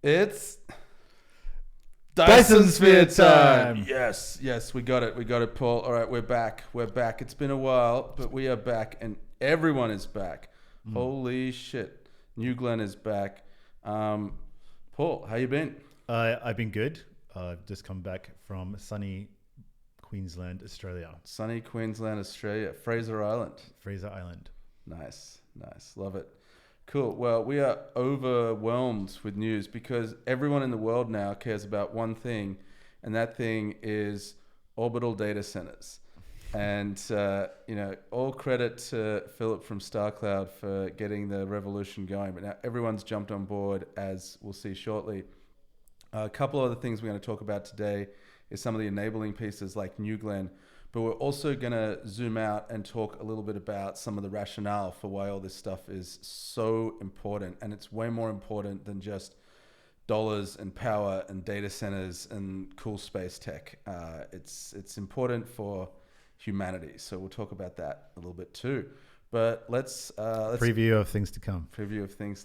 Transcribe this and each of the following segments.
It's Dyson Sphere time. Yes, we got it, Paul. All right, we're back. It's been a while, but we are back, and everyone is back. Holy shit. New Glenn is back. Paul, how you been? I've been good. I've just come back from sunny Queensland, Australia. Sunny Queensland, Australia. Fraser Island. Fraser Island. Nice. Love it. Cool. Well, we are overwhelmed with news because everyone in the world now cares about one thing, and that thing is Orbital Data Centres. And, all credit to Philip from StarCloud for getting the revolution going. But now everyone's jumped on board, as we'll see shortly. A couple of other things we're going to talk about today is some of the enabling pieces like New Glenn. But we're also going to zoom out and talk a little bit about some of the rationale for why all this stuff is so important. And it's way more important than just dollars and power and data centers and cool space tech. It's important for humanity. So we'll talk about that a little bit too. But let's preview of things to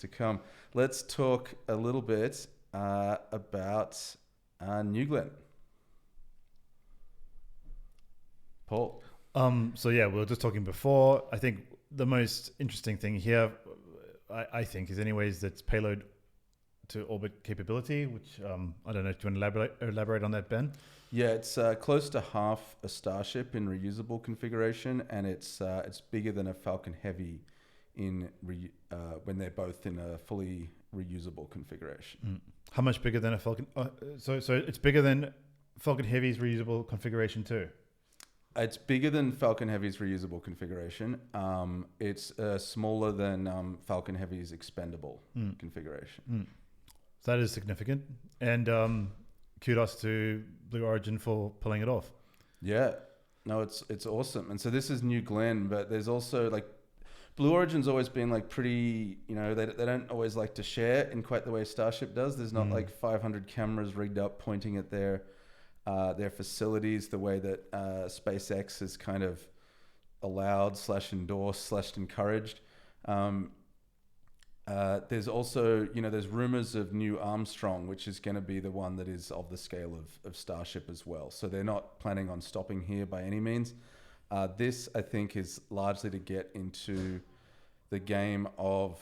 come. Let's talk a little bit about New Glenn. Paul. We were just talking before. I think the most interesting thing here, I think, is anyways that's payload to orbit capability, which I don't know. Do you want to elaborate on that, Ben? Yeah, it's close to half a Starship in reusable configuration, and it's bigger than a Falcon Heavy in when they're both in a fully reusable configuration. How much bigger than a Falcon? So it's bigger than Falcon Heavy's reusable configuration too. It's bigger than Falcon Heavy's reusable configuration. It's smaller than Falcon Heavy's expendable configuration. So that is significant. And kudos to Blue Origin for pulling it off. Yeah. No, it's awesome. And so this is New Glenn, but there's also like Blue Origin's always been like pretty, they don't always like to share in quite the way Starship does. There's not like 500 cameras rigged up pointing at their facilities the way that SpaceX is kind of allowed / endorsed / encouraged. There's also, there's rumors of New Armstrong, which is going to be the one that is of the scale of Starship as well. So they're not planning on stopping here by any means. This, I think, is largely to get into the game of,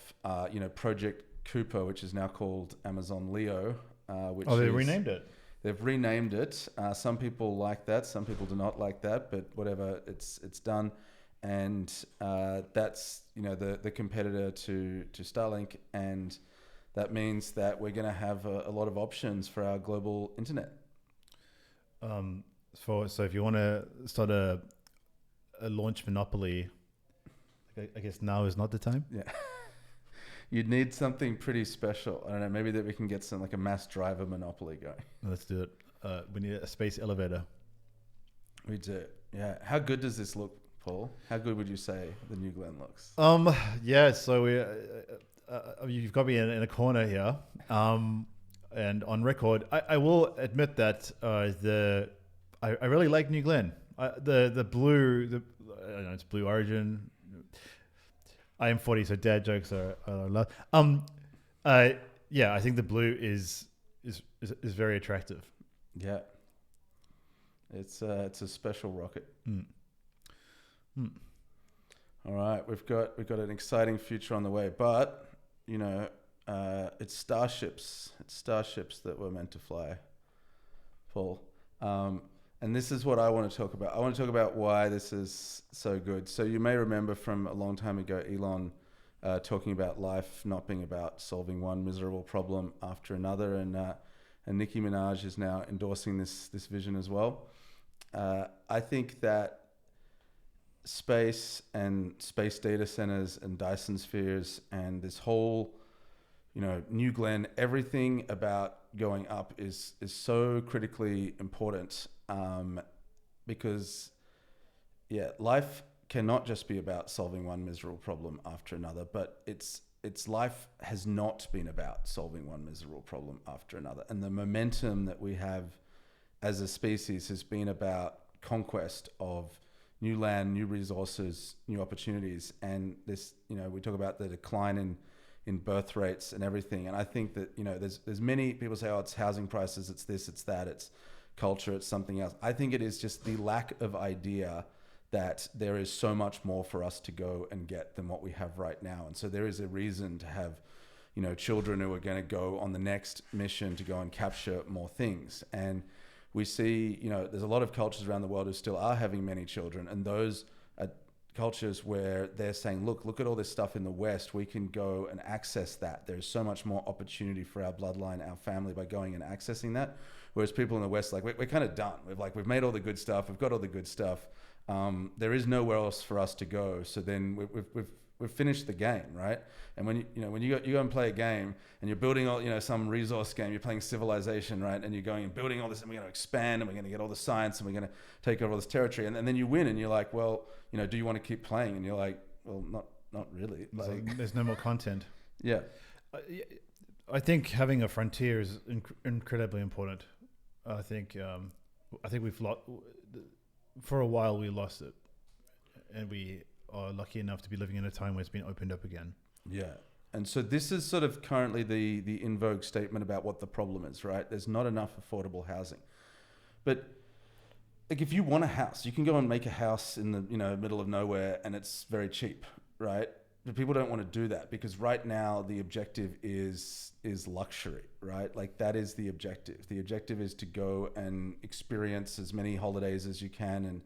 Project Cooper, which is now called Amazon Leo. They renamed it. They've renamed it. Some people like that. Some people do not like that. But whatever, it's done, and that's the competitor to Starlink, and that means that we're going to have a lot of options for our global internet. So if you want to start a launch monopoly, I guess now is not the time. Yeah. You'd need something pretty special. I don't know, maybe that we can get some like a mass driver monopoly going. Let's do it. We need a space elevator. We do. Yeah. How good does this look, Paul? How good would you say the New Glenn looks? So we you've got me in a corner here. And on record, I will admit that I really like New Glenn. The blue, I don't know, it's Blue Origin. I am 40, so dad jokes are allowed. I think the blue is very attractive. Yeah, it's a special rocket. All right, we've got an exciting future on the way, but it's starships. It's starships that we're meant to fly, Paul. And this is what I want to talk about. I want to talk about why this is so good. So you may remember from a long time ago, Elon talking about life not being about solving one miserable problem after another. And Nicki Minaj is now endorsing this vision as well. I think that space and space data centers and Dyson spheres and this whole, New Glenn, everything about going up is so critically important. Because life cannot just be about solving one miserable problem after another, but its life has not been about solving one miserable problem after another. And the momentum that we have as a species has been about conquest of new land, new resources, new opportunities. And this, we talk about the decline in birth rates and everything. And I think that, you know, there's many people say, oh, it's housing prices, it's this, it's that, it's culture, it's something else. I think it is just the lack of idea that there is so much more for us to go and get than what we have right now. And so there is a reason to have, you know, children who are going to go on the next mission to go and capture more things. And we see, you know, there's a lot of cultures around the world who still are having many children, and those are cultures where they're saying, look at all this stuff in the West, we can go and access that. There's so much more opportunity for our bloodline, our family, by going and accessing that. Whereas people in the West, like, we're kind of done. We've made all the good stuff, we've got all the good stuff. There is nowhere else for us to go. So then we've finished the game, right? And when you go and play a game and you're building all, you know, some resource game, you're playing Civilization, right? And you're going and building all this, and we're going to expand, and we're going to get all the science, and we're going to take over all this territory, and then you win, and you're like, well, you know, do you want to keep playing? And you're like, well, not really. Like, there's no more content. Yeah. I think having a frontier is incredibly important. I think we've lost, for a while we lost it, and we are lucky enough to be living in a time where it's been opened up again. Yeah. And so this is sort of currently the in vogue statement about what the problem is, right? There's not enough affordable housing. But like, if you want a house, you can go and make a house in the, you know, middle of nowhere, and it's very cheap, right? But people don't want to do that, because right now the objective is luxury, right? Like, that is the objective. The objective is to go and experience as many holidays as you can, and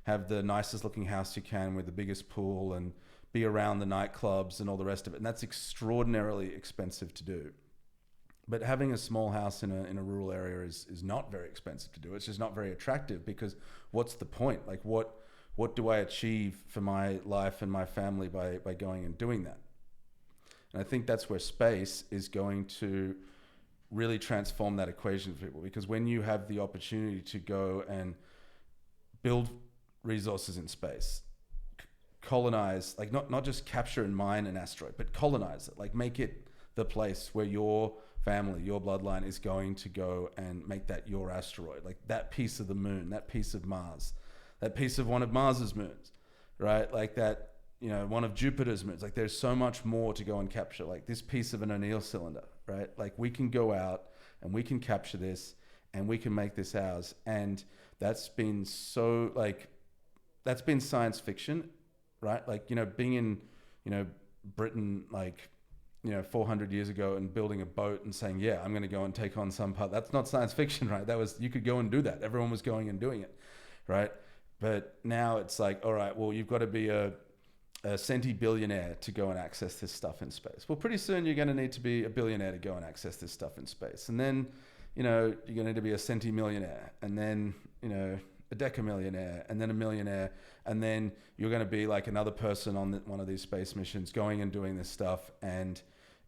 have the nicest looking house you can with the biggest pool, and be around the nightclubs and all the rest of it. And that's extraordinarily expensive to do. But having a small house in a rural area is not very expensive to do. It's just not very attractive, because what's the point? Like, what do I achieve for my life and my family by going and doing that? And I think that's where space is going to really transform that equation for people, because when you have the opportunity to go and build resources in space, colonize, like not just capture and mine an asteroid, but colonize it, like make it the place where your family, your bloodline is going to go and make that your asteroid, like that piece of the moon, that piece of Mars, that piece of one of Mars's moons, right? Like that, you know, one of Jupiter's moons. Like, there's so much more to go and capture, like this piece of an O'Neill cylinder, right? Like, we can go out and we can capture this, and we can make this ours. And that's been so, like, that's been science fiction, right? Like, you know, being in, you know, Britain, like, you know, 400 years ago, and building a boat and saying, yeah, I'm going to go and take on some part. That's not science fiction, right? That was, you could go and do that. Everyone was going and doing it, right? But now it's like, all right, well, you've got to be a centi-billionaire to go and access this stuff in space. Well, pretty soon you're going to need to be a billionaire to go and access this stuff in space. And then, you know, you're going to need to be a centi-millionaire, and then, you know, a decamillionaire, and then a millionaire, and then you're going to be like another person on one of these space missions going and doing this stuff. And,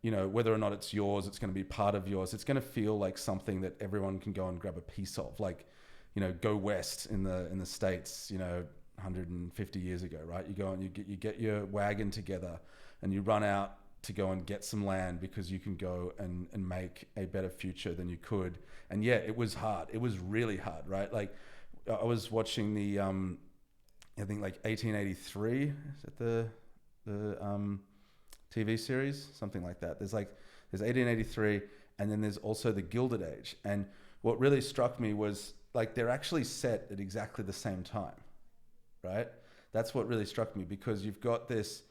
you know, whether or not it's yours, it's going to be part of yours. It's going to feel like something that everyone can go and grab a piece of, like, you know, go west in the States, you know, 150 years ago, right? You go and you get your wagon together, and you run out to go and get some land, because you can go and make a better future than you could. And yeah, it was hard. It was really hard, right? Like, I was watching the, I think like 1883, is it the TV series? Something like that. There's 1883, and then there's also the Gilded Age. And what really struck me was, like, they're actually set at exactly the same time, right? That's what really struck me, because you've got this,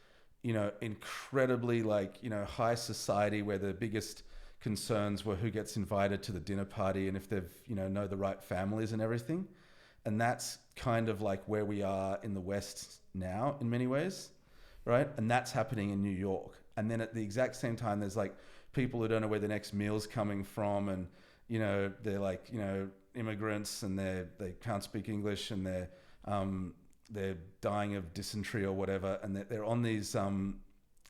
you know, incredibly, like, you know, high society where the biggest concerns were who gets invited to the dinner party, and if they've, you know the right families and everything. And that's kind of like where we are in the West now in many ways, right? And that's happening in New York. And then at the exact same time, there's like people who don't know where the next meal's coming from, and, you know, they're like, you know, immigrants, and they can't speak English, and they're dying of dysentery or whatever, and they're on these and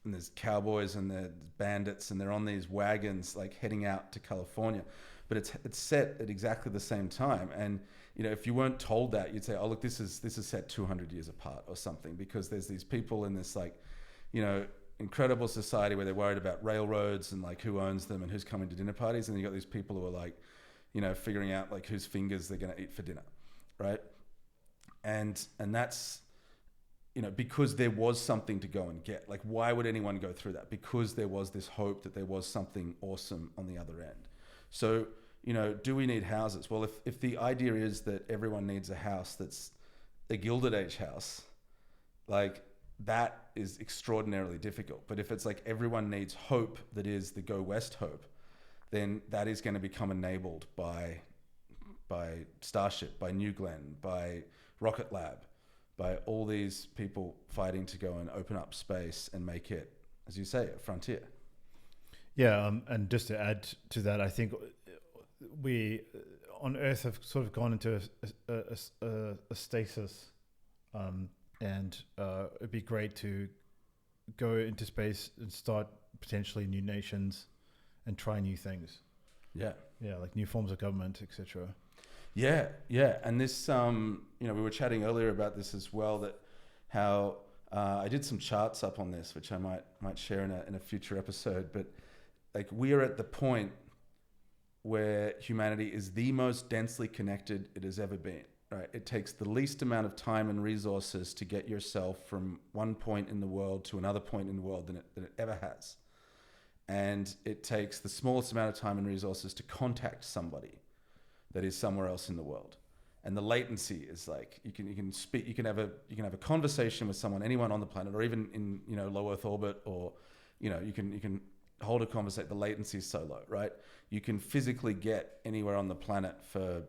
there's cowboys and there's bandits, and they're on these wagons, like, heading out to California. But it's set at exactly the same time. And, you know, if you weren't told that, you'd say, oh, look, this is set 200 years apart or something, because there's these people in this, like, you know, incredible society where they're worried about railroads and, like, who owns them and who's coming to dinner parties, and you got these people who are, like, you know, figuring out, like, whose fingers they're going to eat for dinner, right? And that's because there was something to go and get. Like, why would anyone go through that? Because there was this hope that there was something awesome on the other end. So, do we need houses? Well, if the idea is that everyone needs a house that's a Gilded Age house, like, that is extraordinarily difficult. But if it's like everyone needs hope, that is the Go West hope, then that is going to become enabled by Starship, by New Glenn, by Rocket Lab, by all these people fighting to go and open up space and make it, as you say, a frontier. Yeah, and just to add to that, I think we on Earth have sort of gone into a stasis, and it'd be great to go into space and start potentially new nations and try new things. Yeah, like new forms of government, etc. Yeah, and this, we were chatting earlier about this as well. That how I did some charts up on this, which I might share in a future episode. But like, we are at the point where humanity is the most densely connected it has ever been. Right? It takes the least amount of time and resources to get yourself from one point in the world to another point in the world than it ever has. And it takes the smallest amount of time and resources to contact somebody that is somewhere else in the world. And the latency is like, you can speak, you can have a conversation with someone, anyone on the planet, or even in, low Earth orbit, or, you can hold a conversation. The latency is so low, right? You can physically get anywhere on the planet for,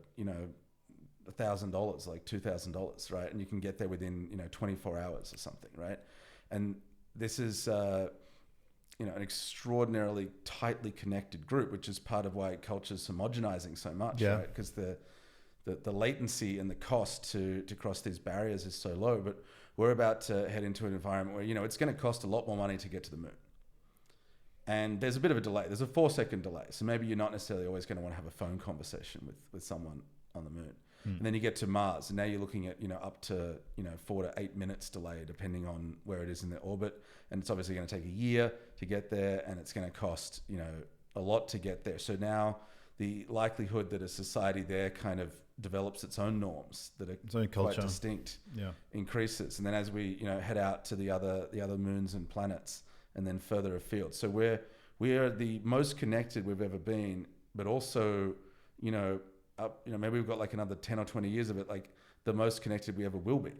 $1,000, like $2,000, right? And you can get there within 24 hours or something, right? And this is an extraordinarily tightly connected group, which is part of why culture's homogenizing so much, right? Because the latency and the cost to cross these barriers is so low. But we're about to head into an environment where it's going to cost a lot more money to get to the moon. And there's a bit of a delay. There's a 4-second delay. So maybe you're not necessarily always going to want to have a phone conversation with someone on the moon. And then you get to Mars, and now you're looking at, up to, 4 to 8 minutes delay, depending on where it is in the orbit. And it's obviously going to take a year to get there, and it's going to cost, a lot to get there. So now the likelihood that a society there kind of develops its own norms that are quite distinct increases. And then as we, head out to the other moons and planets, and then further afield. So we are the most connected we've ever been, but also, maybe we've got like another 10 or 20 years of it, like the most connected we ever will be,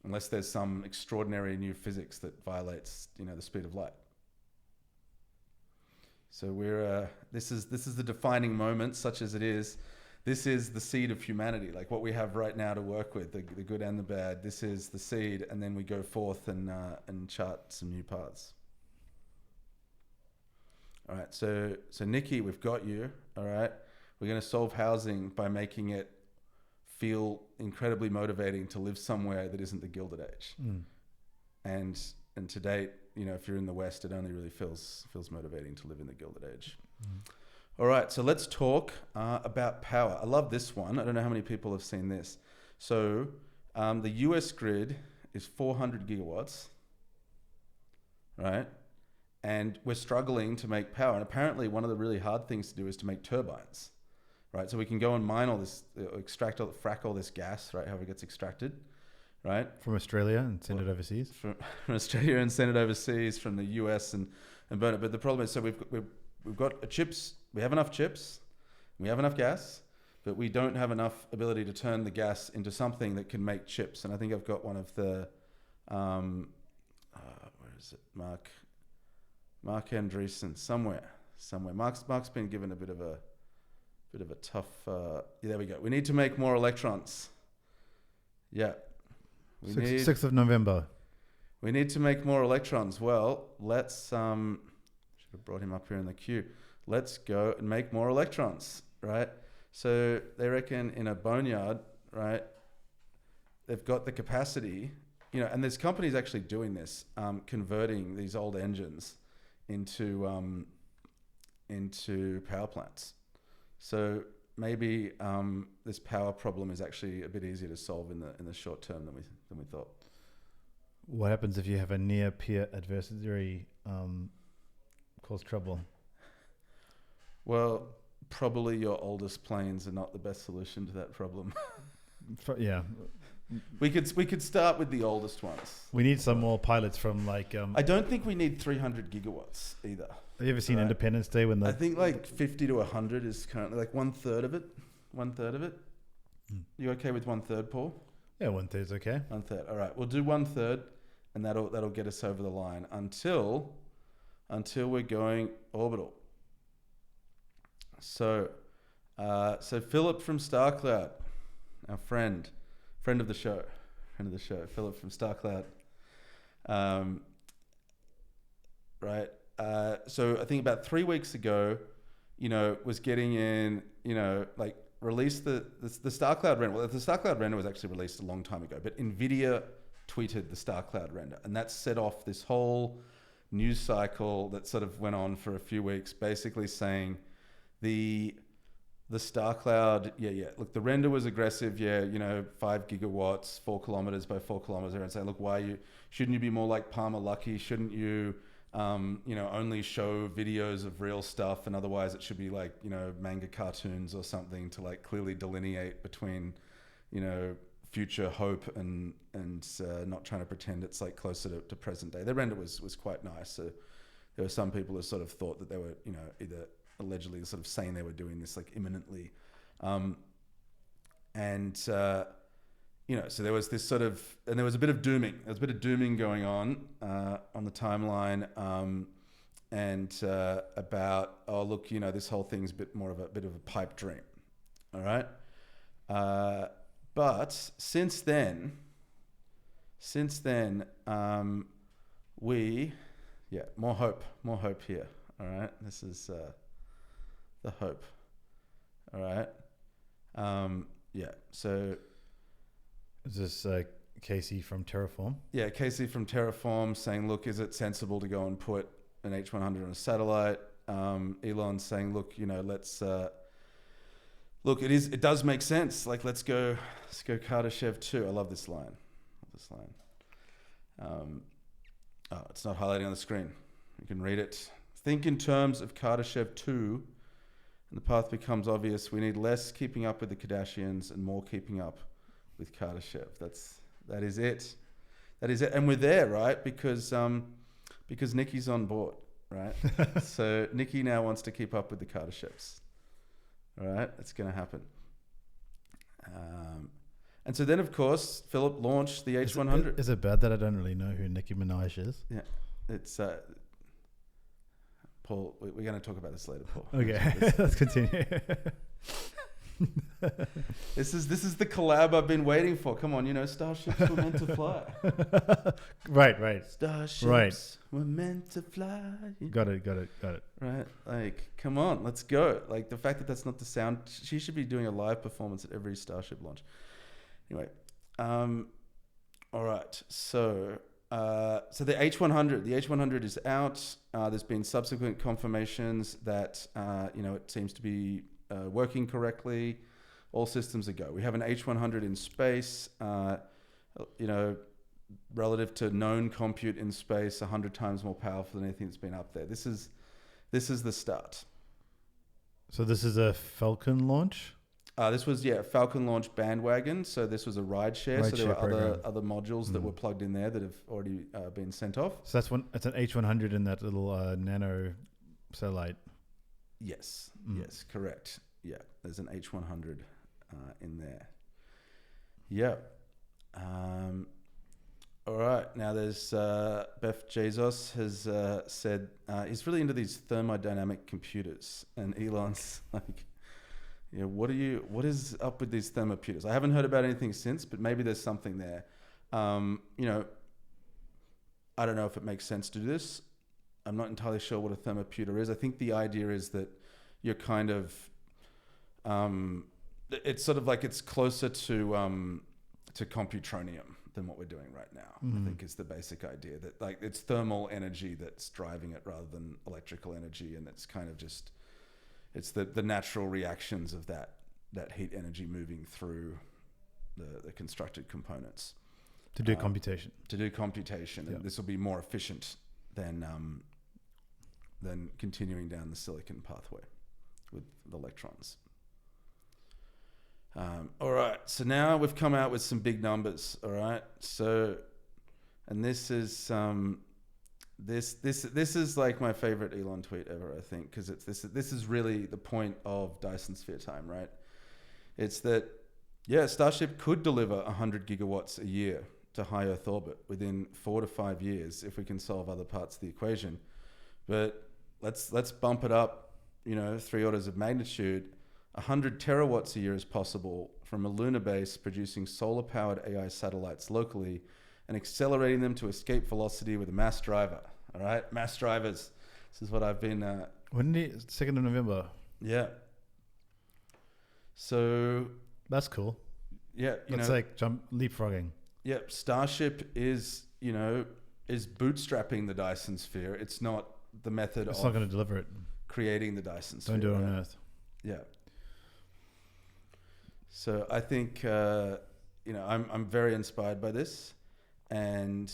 unless there's some extraordinary new physics that violates, the speed of light. So this is the defining moment, such as it is. This is the seed of humanity, like what we have right now to work with, the good and the bad. This is the seed, and then we go forth and chart some new paths. All right, so Nikki, we've got you. All right. We're going to solve housing by making it feel incredibly motivating to live somewhere that isn't the Gilded Age. And to date, if you're in the West, it only really feels motivating to live in the Gilded Age. All right, so let's talk about power. I love this one. I don't know how many people have seen this. So the US grid is 400 gigawatts, right? And we're struggling to make power. And apparently one of the really hard things to do is to make turbines. Right, so we can go and mine all this, frack all this gas, right? However it gets extracted, right? From Australia and send it overseas. From Australia and send it overseas, from the US and burn it. But the problem is, so we've got chips. We have enough chips, we have enough gas, but we don't have enough ability to turn the gas into something that can make chips. And I think I've got one of the, where is it? Mark Andreessen, somewhere. Mark's been given a bit of a tough, there we go. We need to make more electrons. Yeah. 6th of November. We need to make more electrons. Well, let's, should have brought him up here in the queue. Let's go and make more electrons, right? So they reckon in a boneyard, right, they've got the capacity, and there's companies actually doing this, converting these old engines into power plants. So maybe this power problem is actually a bit easier to solve in the short term than we thought. What happens if you have a near peer adversary cause trouble? Well, probably your oldest planes are not the best solution to that problem. Yeah. We could start with the oldest ones. We need some more pilots from like. I don't think we need 300 gigawatts either. Have you ever seen Independence Day when I think like 50 to 100 is currently like 1/3 of it. 1/3 of it. You okay with 1/3, Paul? Yeah, 1/3 is okay. 1/3. All right, we'll do 1/3, and that'll get us over the line until we're going orbital. So Philip from StarCloud, our friend of the show, Philip from StarCloud. Right. So I think about 3 weeks ago, was getting in, like released the StarCloud render. Well, the StarCloud render was actually released a long time ago, but Nvidia tweeted the StarCloud render, and that set off this whole news cycle that sort of went on for a few weeks, basically saying the StarCloud, look, the render was aggressive, 5 gigawatts, 4 kilometers by 4 kilometers, and saying, look, shouldn't you be more like Palmer Luckey? Shouldn't you, only show videos of real stuff, and otherwise it should be like, manga cartoons or something to like clearly delineate between, future hope and not trying to pretend it's like closer to present day. The render was quite nice. So there were some people who sort of thought that they were, either allegedly sort of saying they were doing this like imminently. So there was this sort of, and there was a bit of dooming. There was a bit of dooming going on the timeline, about, oh look, this whole thing's a bit of a pipe dream. All right. But since then, more hope here. All right. This is the hope. All right. So is this Casey from Terraform? Yeah, Casey from Terraform saying, look, is it sensible to go and put an H100 on a satellite? Elon's saying, look, let's it does make sense. Like, let's go Kardashev 2. I love this line. It's not highlighting on the screen. You can read it. Think in terms of Kardashev 2, and the path becomes obvious. We need less keeping up with the Kardashians and more keeping up with Kardashev. That is it. And we're there, right? Because Nikki's on board, right? So Nikki now wants to keep up with the Kardashevs. All right, it's going to happen. And so then, of course, Philip launched the H100. Is it bad that I don't really know who Nicki Minaj is? Yeah, it's Paul. We're going to talk about this later, Paul. Okay, let's continue. This is the collab I've been waiting for. Come on, starships were meant to fly. Right. Starships were meant to fly. Got it. Right, like, come on, let's go. Like, the fact that that's not the sound, she should be doing a live performance at every Starship launch. Anyway, all right. So the H100 is out. There's been subsequent confirmations that it seems to be working correctly. All systems are go. We have an H100 in space, relative to known compute in space, 100 times more powerful than anything that's been up there. This is the start. So this is a Falcon launch? This was Falcon launch bandwagon. So this was a ride share. So there were other modules that were plugged in there that have already been sent off. So it's an H100 in that little nano satellite. Yes. Yes, correct. Yeah, there's an H100 in there. Yeah. All right. Now there's Beth Jesus has said he's really into these thermodynamic computers, and Elon's like, what is up with these thermocomputers? I haven't heard about anything since, but maybe there's something there. I don't know if it makes sense to do this. I'm not entirely sure what a thermocomputer is. I think the idea is that you're kind of, it's sort of like it's closer to computronium than what we're doing right now. I think is the basic idea that like it's thermal energy that's driving it rather than electrical energy, and it's kind of just it's the natural reactions of that heat energy moving through the constructed components to do computation. And this will be more efficient than continuing down the silicon pathway with the electrons. All right, so now we've come out with some big numbers. All right, so, and this is this is like my favorite Elon tweet ever, I think, because it's this is really the point of Dyson Sphere time, right? It's that, yeah, Starship could deliver 100 gigawatts a year to high Earth orbit within 4 to 5 years if we can solve other parts of the equation. But let's bump it up, 3 orders of magnitude. 100 terawatts a year is possible from a lunar base producing solar-powered AI satellites locally and accelerating them to escape velocity with a mass driver. All right, mass drivers. This is what I've been... When the 2nd of November? Yeah. So... That's cool. Yeah. It's like leapfrogging. Yeah, Starship is bootstrapping the Dyson Sphere. It's not the method It's of not going to deliver it. creating the Dyson Sphere. Don't do it on right? Earth. Yeah. So I think I'm very inspired by this, and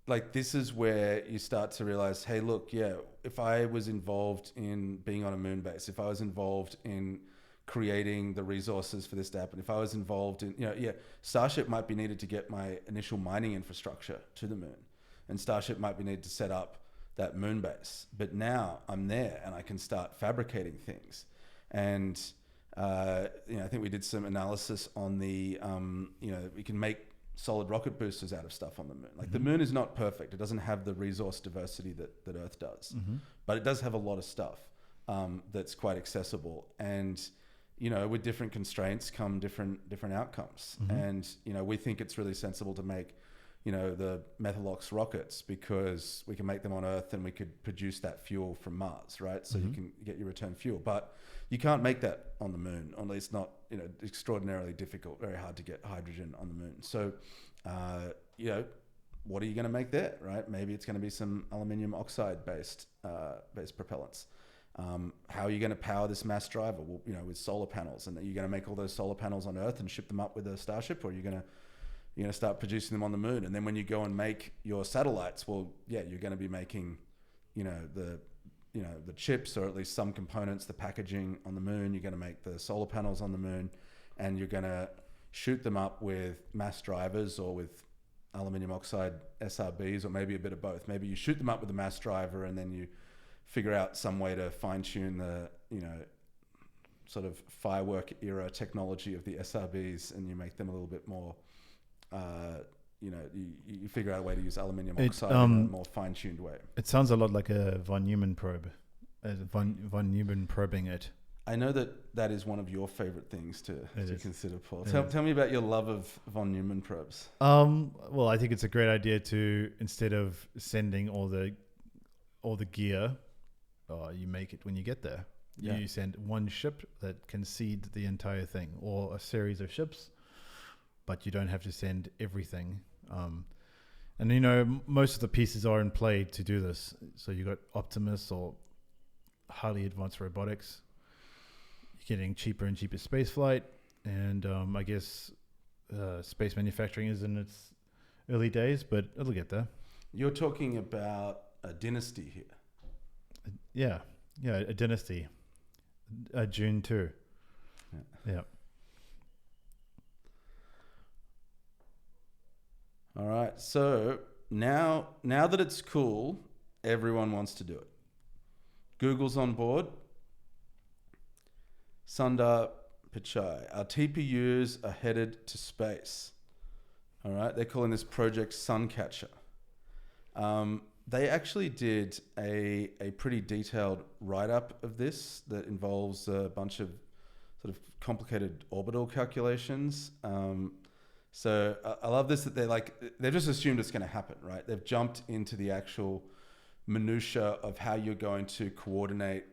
like this is where you start to realize, hey, look, yeah, if I was involved in being on a moon base, if I was involved in creating the resources for this to happen, if I was involved in, Starship might be needed to get my initial mining infrastructure to the moon, and Starship might be needed to set up that moon base. But now I'm there and I can start fabricating things. And I think we did some analysis on the, we can make solid rocket boosters out of stuff on the moon. Like the moon is not perfect. It doesn't have the resource diversity that Earth does, but it does have a lot of stuff that's quite accessible. And, with different constraints come different outcomes. And, we think it's really sensible to make, the Methalox rockets because we can make them on Earth and we could produce that fuel from Mars, right? So you can get your return fuel, but you can't make that on the moon, or at least not, extraordinarily difficult, very hard to get hydrogen on the moon. So, what are you going to make there, right? Maybe it's going to be some aluminium oxide based propellants. How are you going to power this mass driver? Well, with solar panels, and are you going to make all those solar panels on Earth and ship them up with a Starship, or are you going to start producing them on the moon? And then when you go and make your satellites, well, yeah, you're going to be making, the chips, or at least some components, the packaging on the moon. You're going to make the solar panels on the moon, and you're going to shoot them up with mass drivers or with aluminium oxide SRBs, or maybe a bit of both. Maybe you shoot them up with a mass driver and then you figure out some way to fine tune the, sort of firework era technology of the SRBs, and you make them a little bit more, you figure out a way to use aluminium oxide in a more fine-tuned way. It sounds a lot like a von Neumann probe, von Neumann probing it. I know that is one of your favorite things to consider, Paul. Tell me about your love of von Neumann probes. Well, I think it's a great idea to, instead of sending all the gear, you make it when you get there. Yeah. You send one ship that can seed the entire thing, or a series of ships, but you don't have to send everything. And most of the pieces are in play to do this. So you got Optimus, or highly advanced robotics. You're getting cheaper and cheaper space flight, and I guess space manufacturing is in its early days, but it'll get there. You're talking about a dynasty here. Yeah, a dynasty. June 2. Yeah. All right. So now that it's cool, everyone wants to do it. Google's on board. Sundar Pichai. Our TPUs are headed to space. All right. They're calling this Project Suncatcher. They actually did a pretty detailed write-up of this that involves a bunch of sort of complicated orbital calculations. So I love this, that they've just assumed it's going to happen, right? They've jumped into the actual minutia of how you're going to coordinate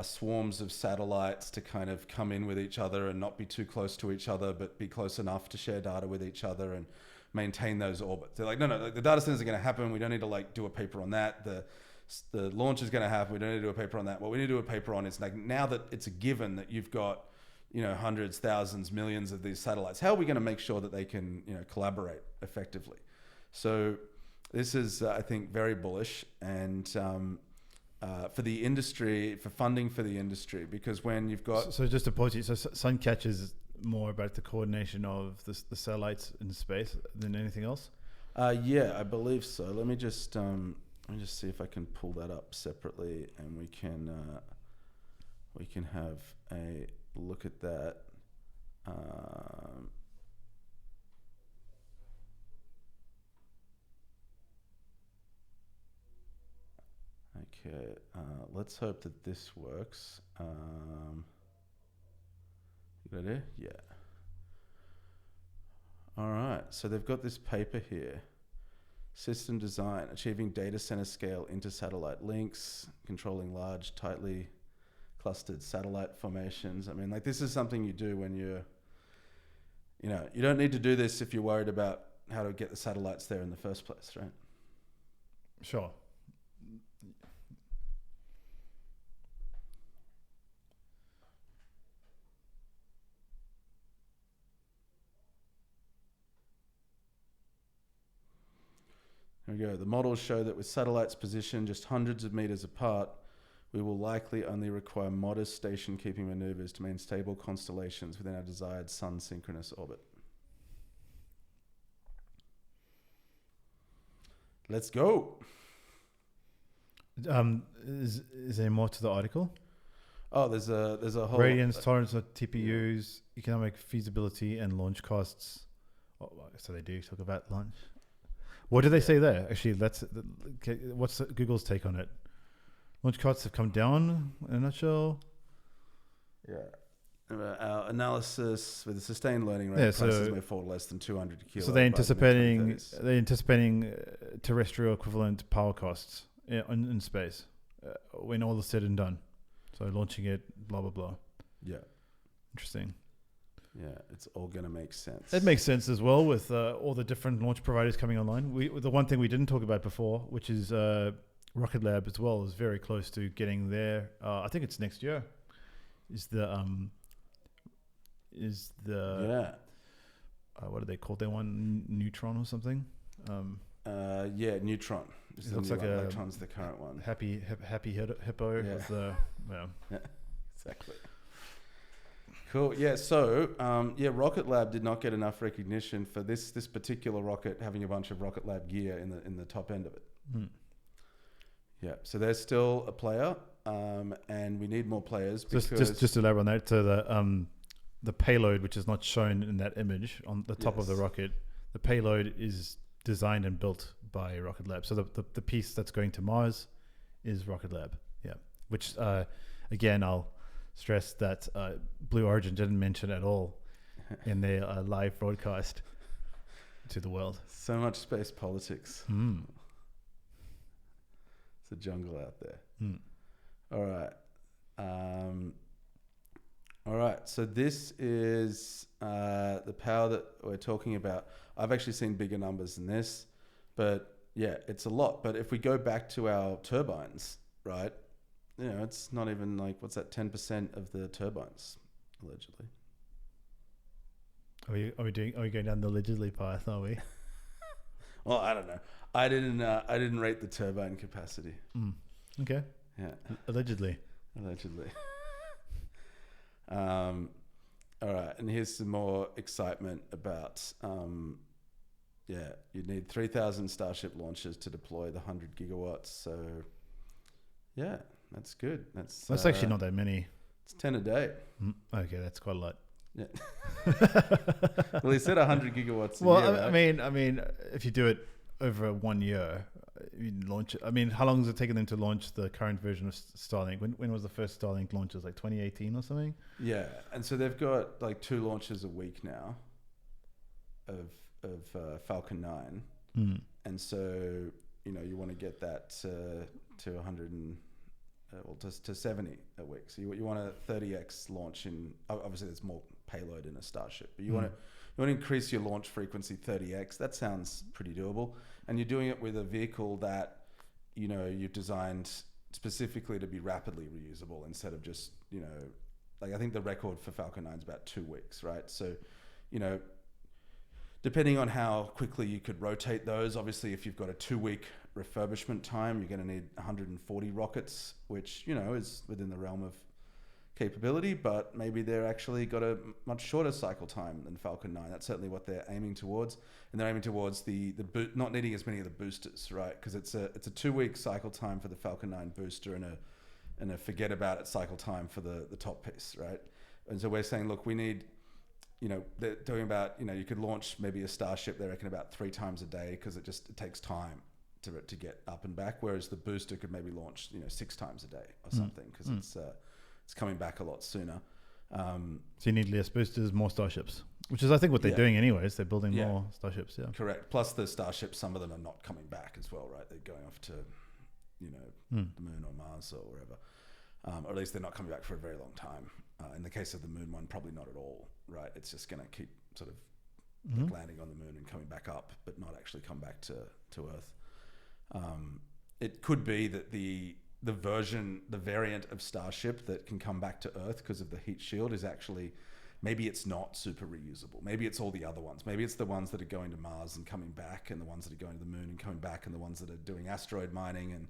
swarms of satellites to kind of come in with each other and not be too close to each other, but be close enough to share data with each other and maintain those orbits. They're like, no, the data centers are going to happen. We don't need to do a paper on that. The launch is going to happen. We don't need to do a paper on that. What we need to do a paper on is now that it's a given that you've got, hundreds, thousands, millions of these satellites, how are we going to make sure that they can, collaborate effectively? So this is, I think, very bullish. And, for the industry, for funding for the industry, because when you've got So just to pause you, so Suncatch is more about the coordination of the satellites in space than anything else? yeah, I believe so. Let me just see if I can pull that up separately, and we can have a look at that. Okay, let's hope that this works. You got it? Yeah. All right, so they've got this paper here. System design, achieving data center scale inter-satellite links, controlling large, tightly clustered satellite formations. I mean, like, this is something you do when you're, you don't need to do this if you're worried about how to get the satellites there in the first place, right? Sure. Here we go. The models show that with satellites positioned just hundreds of meters apart, we will likely only require modest station-keeping maneuvers to maintain stable constellations within our desired sun-synchronous orbit. Let's go. Is there more to the article? Oh, there's a whole Radiance, tolerance of TPUs, economic feasibility, and launch costs. Oh, so they do talk about launch. What do they say there? Actually, what's Google's take on it? Launch costs have come down in a nutshell. Yeah. Our analysis with a sustained learning rate, prices may fall less than 200 kilo. So they're anticipating terrestrial equivalent power costs in space when all is said and done. So launching it, blah blah blah. Yeah. Interesting. Yeah, it's all going to make sense. It makes sense as well with all the different launch providers coming online. The one thing we didn't talk about before, which is Rocket Lab as well, is very close to getting there. I think it's next year. What do they call that one? Neutron or something? Yeah, Neutron. It looks like Electron's the current one. Happy hippo. Yeah. With the, yeah, exactly. Cool. Yeah. So, Rocket Lab did not get enough recognition for this particular rocket having a bunch of Rocket Lab gear in the top end of it. Yeah. So they're still a player, and we need more players. Just to elaborate on that, so the payload, which is not shown in that image on the top of the rocket, the payload is designed and built by Rocket Lab. So the piece that's going to Mars is Rocket Lab. Yeah. Which again, I'll stress that Blue Origin didn't mention at all in their live broadcast to the world. So much space politics. It's a jungle out there. All right. So this is the power that we're talking about. I've actually seen bigger numbers than this, but yeah, it's a lot. But if we go back to our turbines, right? It's not even like, what's that, 10% of the turbines, allegedly. Are we going down the allegedly path, are we? Well, I don't know. I didn't rate the turbine capacity. Okay. Yeah. Allegedly. All right, and here's some more excitement about you'd need 3,000 Starship launches to deploy the 100 gigawatts. So yeah, that's good. That's actually not that many. It's 10 a day. Okay, that's quite a lot. Yeah. Well, he said 100 gigawatts. Well, a year, right? I mean, if you do it over 1 year, you launch it. I mean, how long has it taken them to launch the current version of Starlink? When was the first Starlink launches? Like 2018 or something? Yeah, and so they've got like 2 launches a week now of Falcon 9, and so you want to get that to 100 and to 70 a week. So you want a 30x launch in. Obviously, there's more payload in a Starship, but you want to increase your launch frequency 30x. That sounds pretty doable, and you're doing it with a vehicle that you've designed specifically to be rapidly reusable instead of just like, I think the record for Falcon 9 is about 2 weeks, right? So depending on how quickly you could rotate those, obviously if you've got a 2-week refurbishment time, you're going to need 140 rockets, which, you know, is within the realm of capability, but maybe they're actually got a much shorter cycle time than Falcon 9. That's certainly what they're aiming towards, and they're aiming towards the not needing as many of the boosters, right? Because it's a 2-week cycle time for the Falcon 9 booster and a forget about it cycle time for the top piece, right? And so we're saying, look, we need, you know, they're doing about, you know, you could launch maybe a Starship, they reckon, about 3 times a day, because it takes time to get up and back, whereas the booster could maybe launch, you know, 6 times a day or something, because it's coming back a lot sooner. So you need less boosters, more Starships, which is, I think, what they're doing anyways. They're building more Starships, Correct. Plus the Starships, some of them are not coming back as well, right? They're going off to, you know, the moon or Mars or wherever. Or at least they're not coming back for a very long time. In the case of the moon one, probably not at all, right? It's just going to keep sort of like landing on the moon and coming back up, but not actually come back to Earth. It could be that the variant of Starship that can come back to Earth because of the heat shield is actually, maybe it's not super reusable. Maybe it's all the other ones. Maybe it's the ones that are going to Mars and coming back, and the ones that are going to the moon and coming back, and the ones that are doing asteroid mining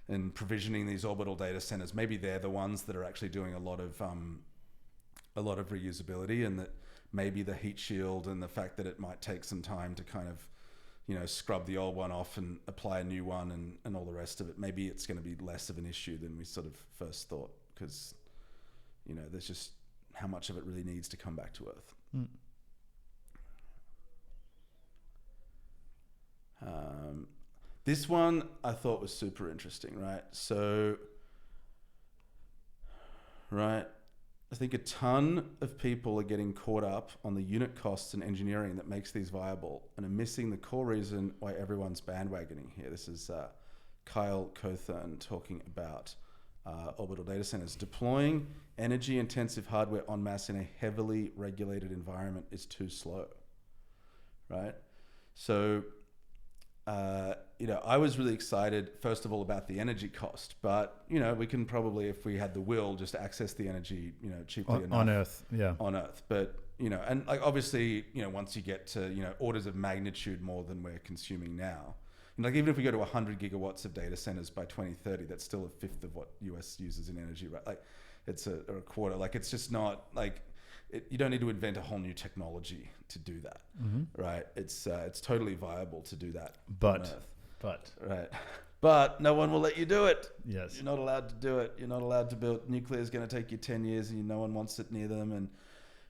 and provisioning these orbital data centers. Maybe they're the ones that are actually doing a lot of reusability, and that maybe the heat shield and the fact that it might take some time to kind of, you know, scrub the old one off and apply a new one and all the rest of it, maybe it's going to be less of an issue than we sort of first thought, because, you know, there's just how much of it really needs to come back to Earth. This one I thought was super interesting, right? So, right, I think a ton of people are getting caught up on the unit costs and engineering that makes these viable, and are missing the core reason why everyone's bandwagoning here. This is Kyle Cothern talking about orbital data centers. Deploying energy-intensive hardware en masse in a heavily regulated environment is too slow, right? So, you know, I was really excited, first of all, about the energy cost, but, you know, we can probably, if we had the will, just access the energy, you know, cheaply enough. On Earth, on Earth. But, you know, and like, obviously, you know, once you get to, you know, orders of magnitude more than we're consuming now, and like, even if we go to 100 gigawatts of data centers by 2030, that's still a fifth of what US uses in energy, right? Like, it's a quarter. Like, it's just not like, you don't need to invent a whole new technology to do that, right? It's totally viable to do that on Earth. But no one will let you do it. Yes. You're not allowed to do it. You're not allowed to build. Nuclear is going to take you 10 years, and no one wants it near them.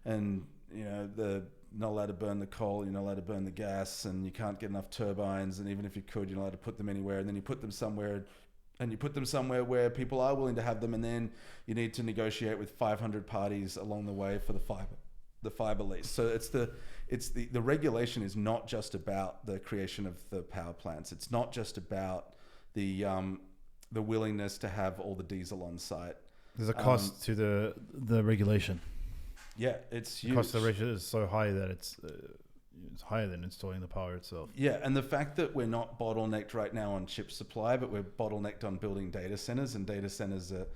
And you know, you're not allowed to burn the coal. You're not allowed to burn the gas, and you can't get enough turbines. And even if you could, you're not allowed to put them anywhere. And then you put them somewhere, and you put them somewhere where people are willing to have them. And then you need to negotiate with 500 parties along the way for the fiber lease. So the regulation is not just about the creation of the power plants. It's not just about the willingness to have all the diesel on site. There's a cost to the regulation. Yeah, it's huge. The cost of the regulation is so high that it's higher than installing the power itself. Yeah, and the fact that we're not bottlenecked right now on chip supply, but we're bottlenecked on building data centers, and data centers are,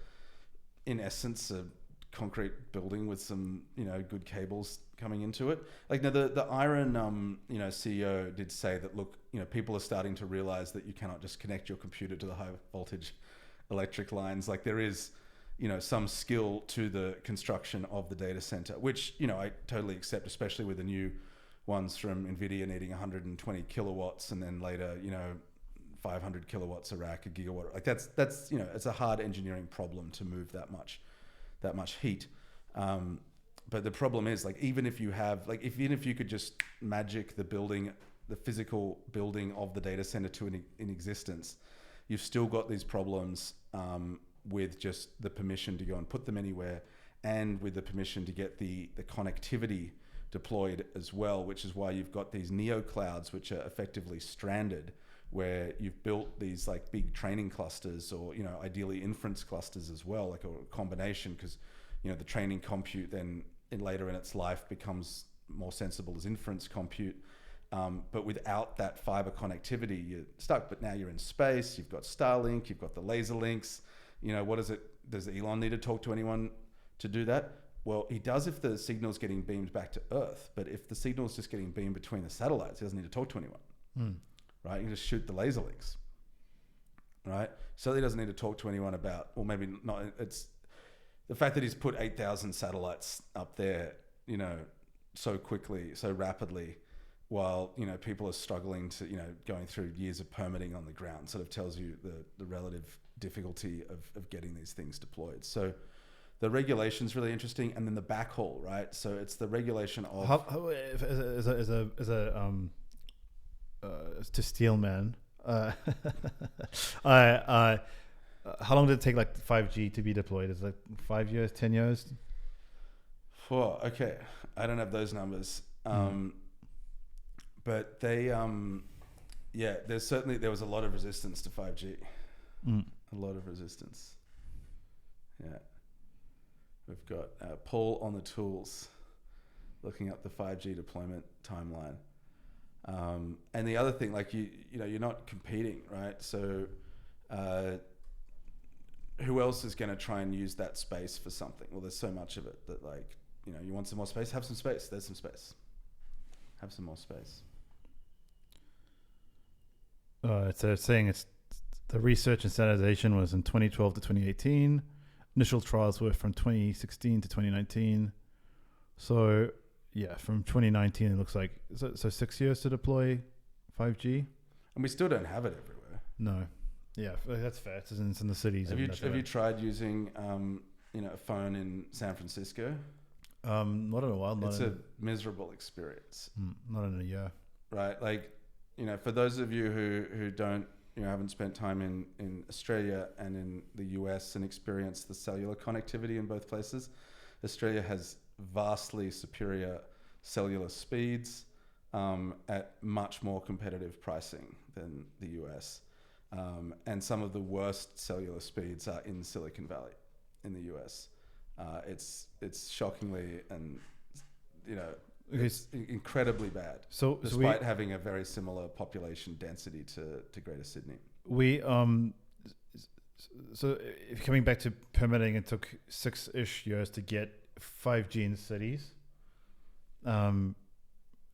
in essence, a concrete building with some, you know, good cables coming into it. Like, now the Iron you know, CEO did say that, look, you know, people are starting to realize that you cannot just connect your computer to the high voltage electric lines. Like, there is, you know, some skill to the construction of the data center, which, you know, I totally accept, especially with the new ones from Nvidia needing 120 kilowatts, and then later, you know, 500 kilowatts a rack, a gigawatt. Like, that's you know, it's a hard engineering problem to move that much heat. But the problem is, like, even if you could just magic the physical building of the data center to in existence, you've still got these problems with just the permission to go and put them anywhere, and with the permission to get the connectivity deployed as well, which is why you've got these neo clouds, which are effectively stranded, where you've built these like big training clusters, or, you know, ideally inference clusters as well, like a combination, because, you know, the training compute then later in its life becomes more sensible as inference compute. But without that fiber connectivity, you're stuck. But now you're in space, you've got Starlink, you've got the laser links. You know, does Elon need to talk to anyone to do that? Well, he does if the signal's getting beamed back to Earth, but if the signal's just getting beamed between the satellites, he doesn't need to talk to anyone, right? You can just shoot the laser links, right? So he doesn't need to talk to anyone about, or maybe not. It's the fact that he's put 8,000 satellites up there, you know, so quickly, so rapidly, while, you know, people are struggling to, you know, going through years of permitting on the ground, sort of tells you the relative difficulty of getting these things deployed. So the regulation is really interesting, and then the backhaul, right? So it's the regulation of to steel man. How long did it take like 5G to be deployed? Is it like 5 years, 10 years? Well, okay, I don't have those numbers, but they, yeah, there was a lot of resistance to 5G, a lot of resistance. Yeah, we've got Paul on the tools, looking up the 5G deployment timeline, and the other thing, like you know, you're not competing, right? So. Who else is going to try and use that space for something? Well, there's so much of it that, like, you know, you want some more space, have some space. There's some space. Have some more space. It's saying it's the research and standardization was in 2012 to 2018. Initial trials were from 2016 to 2019. So, yeah, from 2019, it looks like, so 6 years to deploy 5G. And we still don't have it everywhere. No. Yeah, that's fair. It's in the cities. Have you tried using you know, a phone in San Francisco? Not in a while. It's a miserable experience. Not in a year. Right, like, you know, for those of you who don't, you know, haven't spent time in Australia and in the US and experienced the cellular connectivity in both places, Australia has vastly superior cellular speeds at much more competitive pricing than the US. And some of the worst cellular speeds are in Silicon Valley, in the US. It's shockingly and, you know, it's incredibly bad. Despite having a very similar population density to Greater Sydney. So coming back to permitting, it took 6-ish years to get 5G in cities. And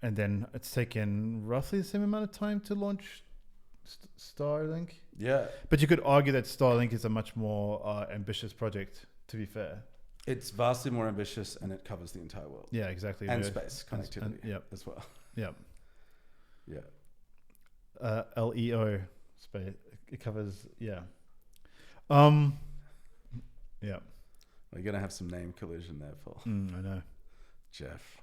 then it's taken roughly the same amount of time to launch Starlink. Yeah, but you could argue that Starlink is a much more ambitious project, to be fair. It's vastly more ambitious, and it covers the entire world. Yeah, exactly. And space connectivity as well. Yeah. Yeah. LEO space. It covers, yeah. Yeah. We're going to have some name collision there, Paul. I know. Jeff.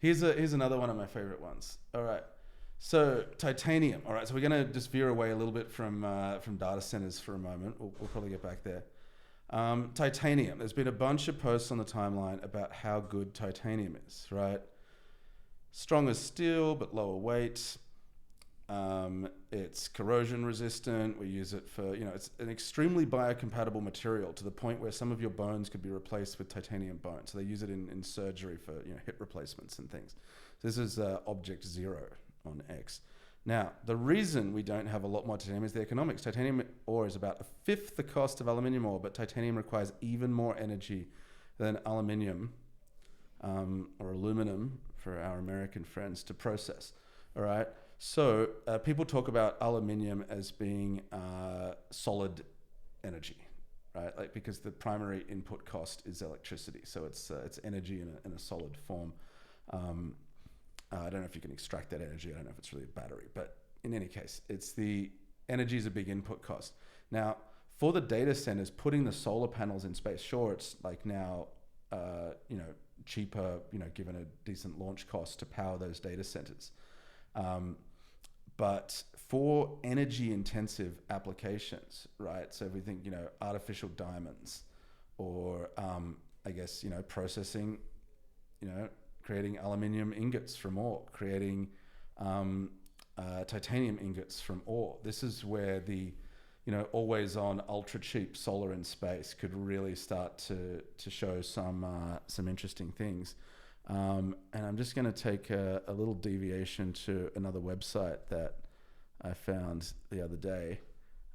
Here's another one of my favorite ones. All right. So titanium. All right. So we're going to just veer away a little bit from data centers for a moment. We'll probably get back there. Titanium. There's been a bunch of posts on the timeline about how good titanium is, right? Strong as steel, but lower weight. It's corrosion resistant. We use it for, you know, it's an extremely biocompatible material to the point where some of your bones could be replaced with titanium bone. So they use it in surgery for, you know, hip replacements and things. So this is object 0 on X. Now, the reason we don't have a lot more titanium is the economics. Titanium ore is about 1/5 the cost of aluminium ore, but titanium requires even more energy than aluminium or aluminum for our American friends to process. All right. So people talk about aluminium as being solid energy, right? Like, because the primary input cost is electricity, so it's energy in a solid form. I don't know if you can extract that energy. I don't know if it's really a battery, but in any case, energy is a big input cost. Now, for the data centers, putting the solar panels in space, sure, it's like now, you know, cheaper, you know, given a decent launch cost to power those data centers. But for energy intensive applications, right? So if we think, you know, artificial diamonds or, I guess, you know, processing, you know, creating aluminium ingots from ore, creating titanium ingots from ore. This is where the, you know, always on ultra cheap solar in space could really start to show some interesting things. And I'm just going to take a little deviation to another website that I found the other day.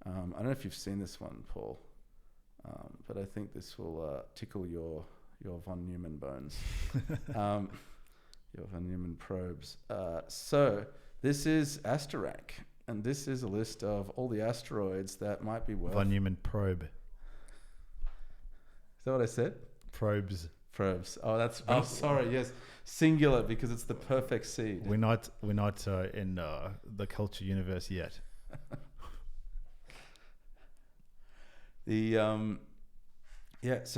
I don't know if you've seen this one, Paul. but I think this will tickle your von Neumann bones, your von Neumann probes. So this is Asterank, and this is a list of all the asteroids that might be worth... Von Neumann probe. Is that what I said? Probes. Probes. Oh, that's... Oh, sorry, yes. Singular, because it's the perfect seed. We're not in the culture universe yet. So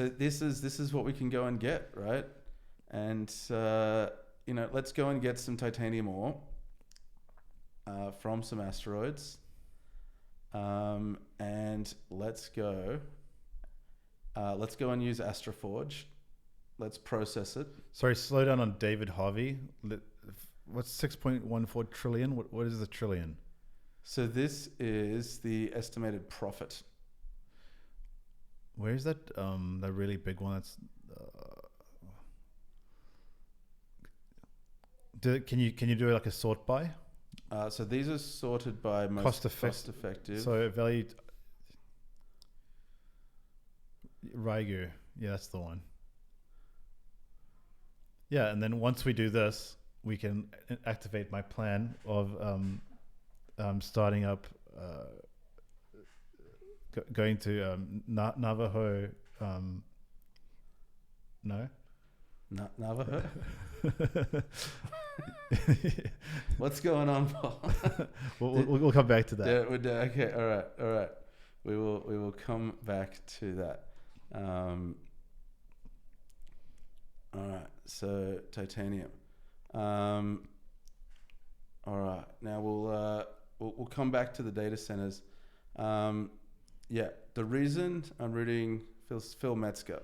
this is what we can go and get, right? And let's go and get some titanium ore from some asteroids, and let's go and use Astroforge. Let's process it. Sorry, slow down on David Harvey. What's 6.14 trillion? What is the trillion? So this is the estimated profit. Where is that? That really big one. That's. Can you do like a sort by? So these are sorted by most cost effective. So valued. Raigu. Yeah, that's the one. Yeah, and then once we do this, we can activate my plan of starting up, going to Navajo. No? Navajo? What's going on, Paul? we'll come back to that. Yeah, okay, all right. We will come back to that. All right, so titanium. All right, now we'll come back to the data centers. The reason I'm rooting Phil Metzger.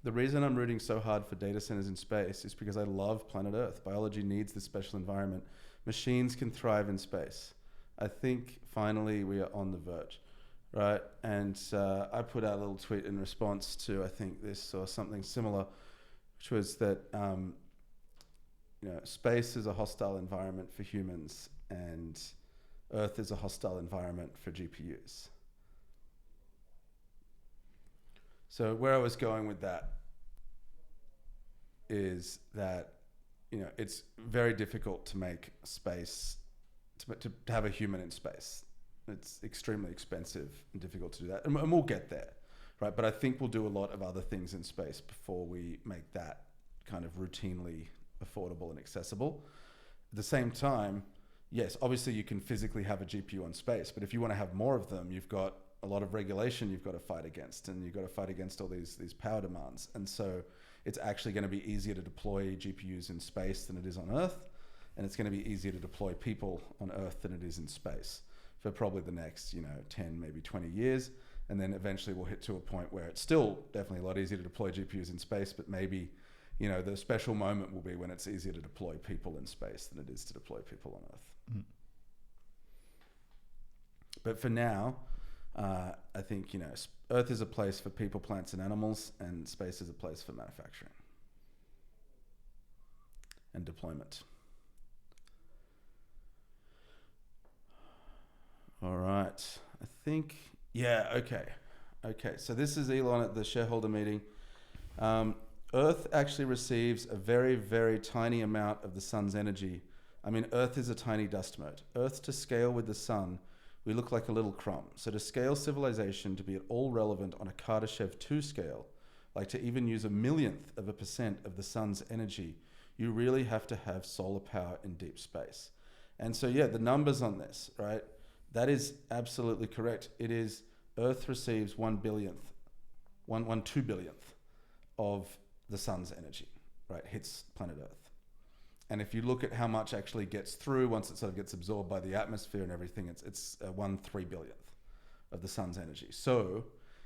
The reason I'm rooting so hard for data centers in space is because I love planet Earth. Biology needs this special environment. Machines can thrive in space. I think finally we are on the verge, right? And I put out a little tweet in response to, I think, this or something similar, which was that space is a hostile environment for humans and Earth is a hostile environment for GPUs. So where I was going with that is that it's very difficult to make space, to have a human in space. It's extremely expensive and difficult to do that, and we'll get there. Right, but I think we'll do a lot of other things in space before we make that kind of routinely affordable and accessible. At the same time, yes, obviously you can physically have a GPU in space, but if you want to have more of them, you've got a lot of regulation you've got to fight against, and you've got to fight against all these power demands. And so it's actually going to be easier to deploy GPUs in space than it is on Earth, and it's going to be easier to deploy people on Earth than it is in space for probably the next 10, maybe 20 years. And then eventually we'll hit to a point where it's still definitely a lot easier to deploy GPUs in space, but maybe, the special moment will be when it's easier to deploy people in space than it is to deploy people on Earth. Mm. But for now, I think, Earth is a place for people, plants, and animals, and space is a place for manufacturing and deployment. All right. I think... Yeah, okay. So this is Elon at the shareholder meeting. Earth actually receives a very, very tiny amount of the sun's energy. I mean, Earth is a tiny dust mote. Earth to scale with the sun, we look like a little crumb. So to scale civilization to be at all relevant on a Kardashev 2 scale, like to even use 0.01% of the sun's energy, you really have to have solar power in deep space. And so, the numbers on this, right? That is absolutely correct. It is Earth receives 2 billionth of the sun's energy, right? Hits planet Earth. And if you look at how much actually gets through once it sort of gets absorbed by the atmosphere and everything, it's 1/3 billionth of the sun's energy. So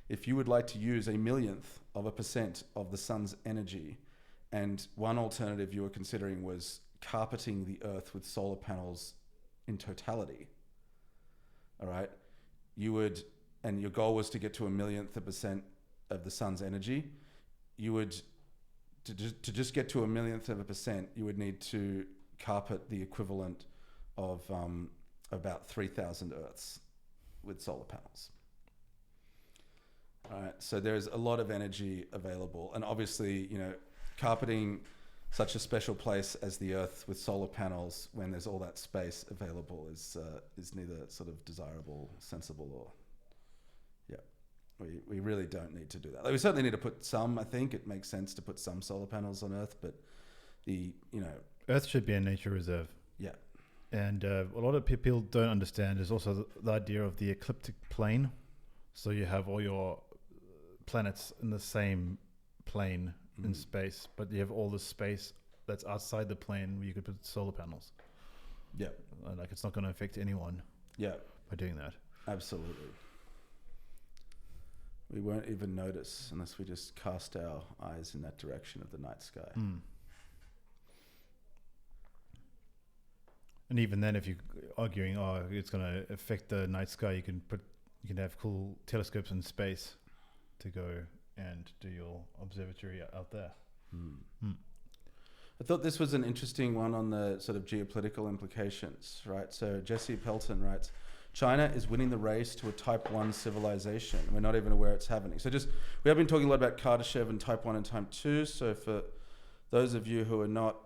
if you would like to use 0.01% of the sun's energy, and one alternative you were considering was carpeting the Earth with solar panels in totality, all right, and your goal was to get to 0.01% of the sun's energy, to just get to 0.01%, you would need to carpet the equivalent of about 3,000 Earths with solar panels. All right, so there's a lot of energy available, and obviously, carpeting such a special place as the Earth with solar panels when there's all that space available is neither sort of desirable, sensible, or we really don't need to do that. Like, we certainly need to put some. I think it makes sense to put some solar panels on Earth, but Earth should be a nature reserve. Yeah. And a lot of people don't understand is also the idea of the ecliptic plane. So you have all your planets in the same plane in space, but you have all the space that's outside the plane where you could put solar panels. Yeah. Like, it's not going to affect anyone. Yeah. By doing that. Absolutely. We won't even notice unless we just cast our eyes in that direction of the night sky. And even then, if you're arguing, it's going to affect the night sky, you can have cool telescopes in space to go and do your observatory out there. I thought this was an interesting one on the sort of geopolitical implications, right? So Jesse Pelton writes, China is winning the race to a Type 1 civilization. We're not even aware it's happening. So we have been talking a lot about Kardashev and Type 1 and Type 2. So for those of you who are not,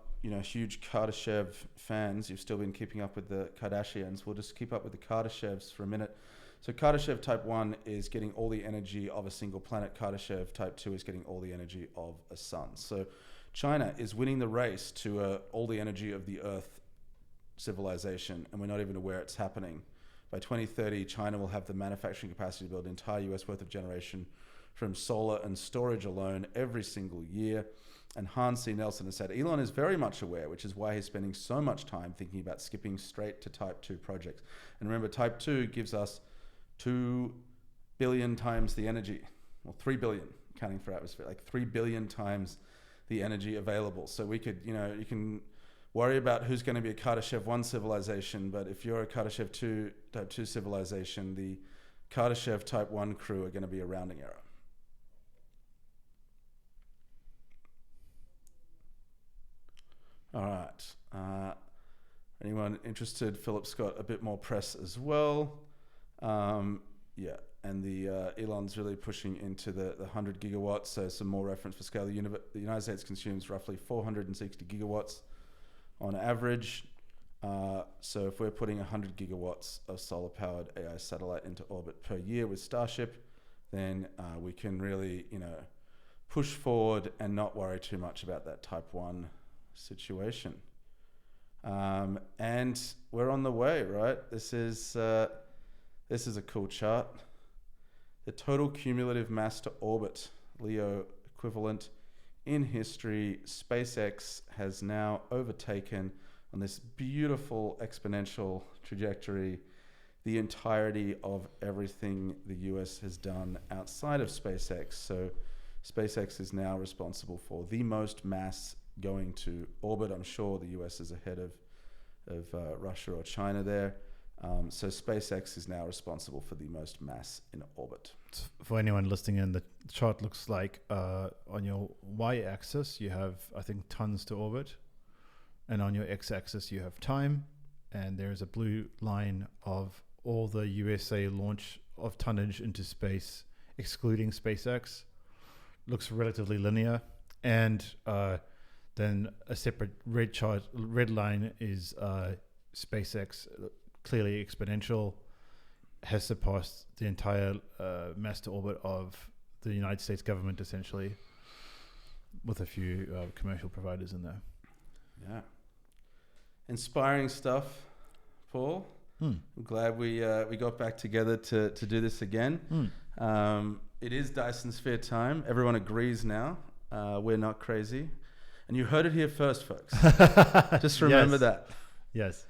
huge Kardashev fans, you've still been keeping up with the Kardashians. We'll just keep up with the Kardashevs for a minute. So Kardashev Type 1 is getting all the energy of a single planet. Kardashev Type 2 is getting all the energy of a sun. So China is winning the race to all the energy of the Earth civilization, and we're not even aware it's happening. By 2030, China will have the manufacturing capacity to build an entire US worth of generation from solar and storage alone every single year. And Hans C. Nelson has said, Elon is very much aware, which is why he's spending so much time thinking about skipping straight to Type 2 projects. And remember, Type 2 gives us 2 billion times the energy, well, 3 billion, counting for atmosphere, like 3 billion times the energy available. So we could, you can worry about who's going to be a Kardashev 1 civilization, but if you're a Kardashev 2 Type 2 civilization, the Kardashev Type 1 crew are going to be a rounding error. All right. Anyone interested? Philip's got a bit more press as well. And the Elon's really pushing into the 100 gigawatts. So some more reference for scale. The United States consumes roughly 460 gigawatts on average. So if we're putting 100 gigawatts of solar-powered AI satellite into orbit per year with Starship, then we can really, push forward and not worry too much about that Type 1 situation. And we're on the way, right? This is a cool chart. The total cumulative mass to orbit, LEO equivalent, in history, SpaceX has now overtaken on this beautiful exponential trajectory the entirety of everything the US has done outside of SpaceX. So SpaceX is now responsible for the most mass going to orbit. I'm sure the US is ahead of Russia or China there. So SpaceX is now responsible for the most mass in orbit. For anyone listening in, the chart looks like on your y-axis you have, I think, tons to orbit, and on your x-axis you have time, and there's a blue line of all the USA launch of tonnage into space, excluding SpaceX. Looks relatively linear, and then a separate red line is SpaceX, clearly exponential, has surpassed the entire mass to orbit of the United States government, essentially, with a few commercial providers in there. Yeah. Inspiring stuff, Paul. I'm glad we got back together to do this again. It is Dyson Sphere time. Everyone agrees now. We're not crazy. And you heard it here first, folks. Just remember that. Yes.